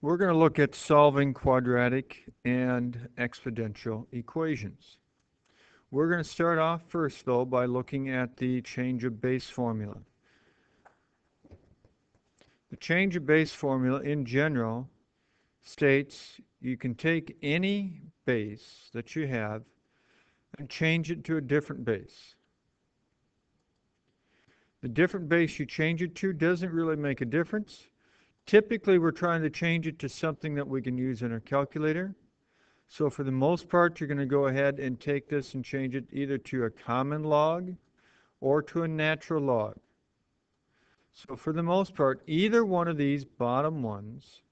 We're going to look at solving quadratic and exponential equations. We're going to start off first, though, by looking at the change of base formula. The change of base formula in general states you can take any base that you have and change it to a different base. The different base you change it to doesn't really make a difference. Typically, we're trying to change it to something that we can use in our calculator. So for the most part, you're going to go ahead and take this and change it either to a common log or to a natural log. So for the most part, either one of these bottom ones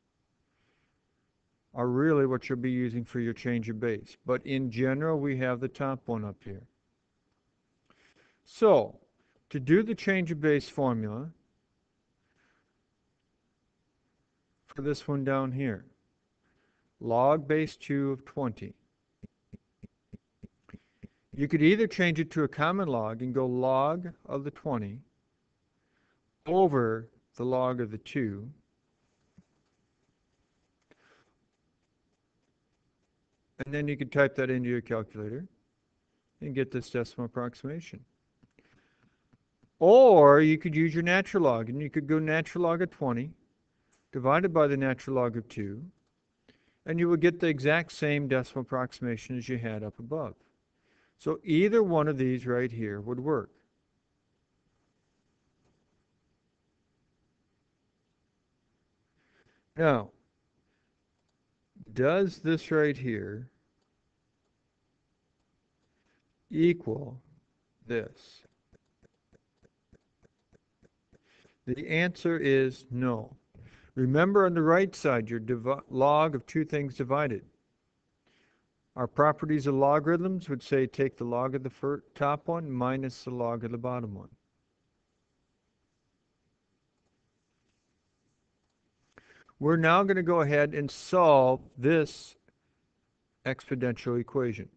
are really what you'll be using for your change of base. But in general, we have the top one up here. So to do the change of base formula for this one down here, log base 2 of 20. You could either change it to a common log and go log of the 20 over the log of the 2, and then you could type that into your calculator and get this decimal approximation. Or you could use your natural log, and you could go natural log of 20 divided by the natural log of 2, and you would get the exact same decimal approximation as you had up above. So either one of these right here would work. Now, does this right here equal this? The answer is no. Remember, on the right side, your log of two things divided. Our properties of logarithms would say take the log of the top one minus the log of the bottom one. We're now going to go ahead and solve this exponential equation.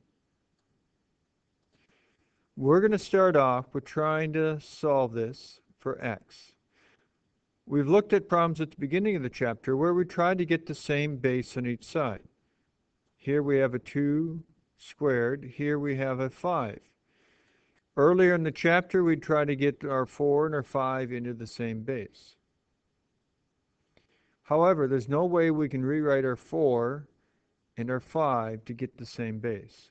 We're going to start off with trying to solve this for x. We've looked at problems at the beginning of the chapter where we tried to get the same base on each side. Here we have a 2 squared. Here we have a 5. Earlier in the chapter, we tried to get our 4 and our 5 into the same base. However, there's no way we can rewrite our 4 and our 5 to get the same base.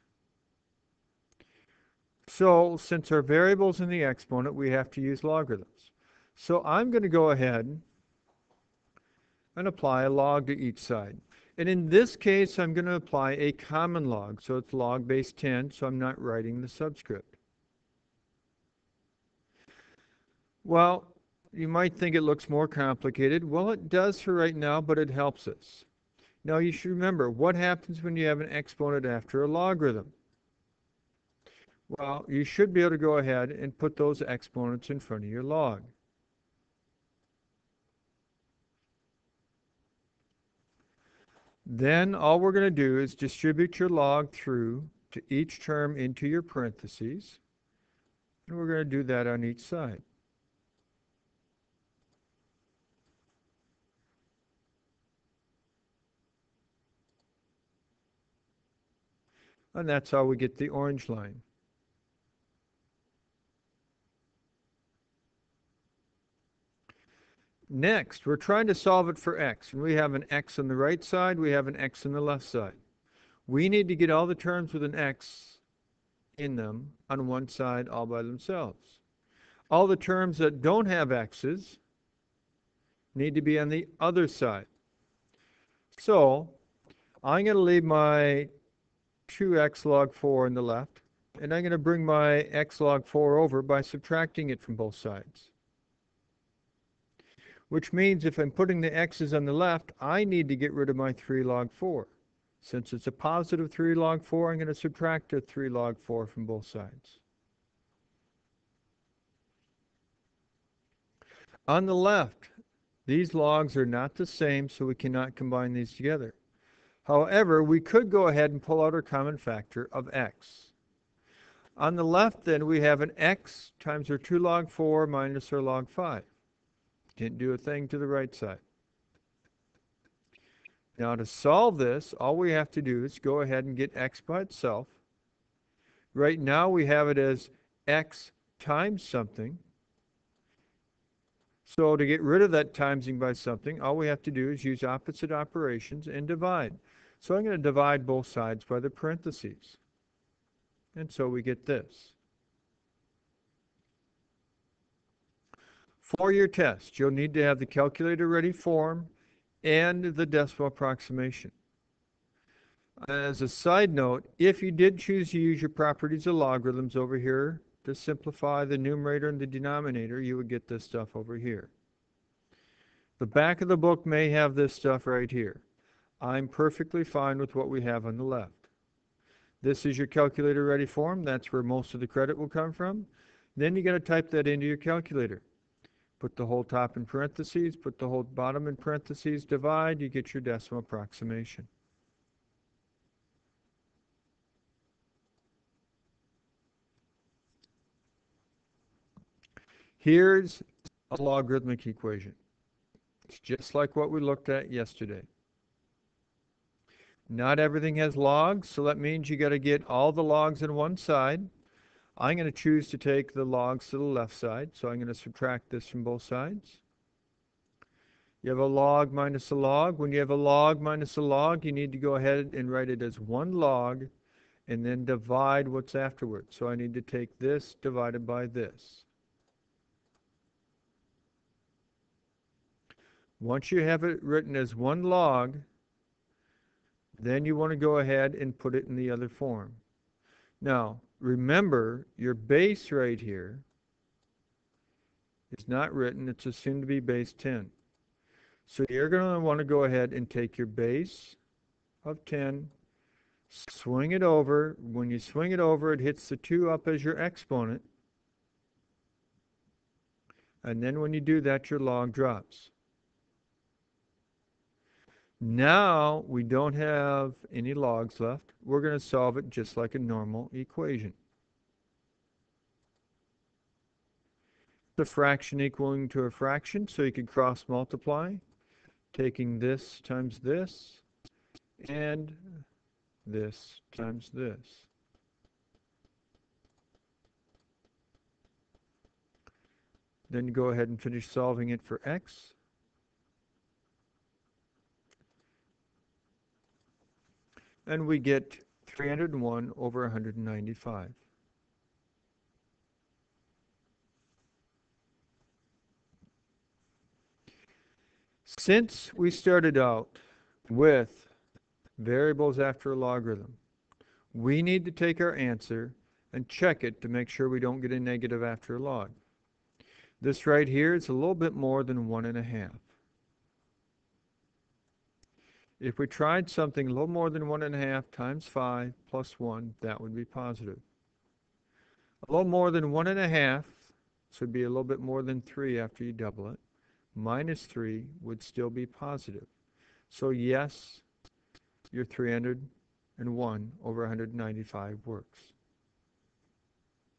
So, since our variable's in the exponent, we have to use logarithms. So I'm going to go ahead and apply a log to each side. And in this case, I'm going to apply a common log. So it's log base 10, so I'm not writing the subscript. Well, you might think it looks more complicated. Well, it does for right now, but it helps us. Now, you should remember, what happens when you have an exponent after a logarithm? Well, you should be able to go ahead and put those exponents in front of your log. Then all we're going to do is distribute your log through to each term into your parentheses. And we're going to do that on each side. And that's how we get the orange line. Next, we're trying to solve it for x. And we have an x on the right side, we have an x on the left side. We need to get all the terms with an x in them on one side all by themselves. All the terms that don't have x's need to be on the other side. So I'm going to leave my 2x log 4 on the left, and I'm going to bring my x log 4 over by subtracting it from both sides. Which means if I'm putting the x's on the left, I need to get rid of my 3 log 4. Since it's a positive 3 log 4, I'm going to subtract a 3 log 4 from both sides. On the left, these logs are not the same, so we cannot combine these together. However, we could go ahead and pull out our common factor of x. On the left, then, we have an x times our 2 log 4 minus our log 5. Didn't do a thing to the right side. Now to solve this, all we have to do is go ahead and get x by itself. Right now we have it as x times something. So to get rid of that timesing by something, all we have to do is use opposite operations and divide. So I'm going to divide both sides by the parentheses. And so we get this. For your test, you'll need to have the calculator-ready form and the decimal approximation. As a side note, if you did choose to use your properties of logarithms over here to simplify the numerator and the denominator, you would get this stuff over here. The back of the book may have this stuff right here. I'm perfectly fine with what we have on the left. This is your calculator-ready form. That's where most of the credit will come from. Then you got to type that into your calculator. Put the whole top in parentheses, put the whole bottom in parentheses, divide, you get your decimal approximation. Here's a logarithmic equation. It's just like what we looked at yesterday. Not everything has logs, so that means you got to get all the logs on one side. I'm going to choose to take the logs to the left side, so I'm going to subtract this from both sides. You have a log minus a log. When you have a log minus a log, you need to go ahead and write it as one log and then divide what's afterwards. So I need to take this divided by this. Once you have it written as one log, then you want to go ahead and put it in the other form. Now, remember, your base right here is not written. It's assumed to be base 10. So you're going to want to go ahead and take your base of 10, swing it over. When you swing it over, it hits the 2 up as your exponent. And then when you do that, your log drops. Now we don't have any logs left. We're going to solve it just like a normal equation. The fraction equaling to a fraction, so you can cross multiply, taking this times this, and this times this. Then go ahead and finish solving it for x. And we get 301 over 195. Since we started out with variables after a logarithm, we need to take our answer and check it to make sure we don't get a negative after a log. This right here is a little bit more than 1.5. If we tried something a little more than 1.5 times 5 plus 1, that would be positive. A little more than 1.5, so it'd be a little bit more than 3 after you double it, minus 3 would still be positive. So yes, your 301 over 195 works.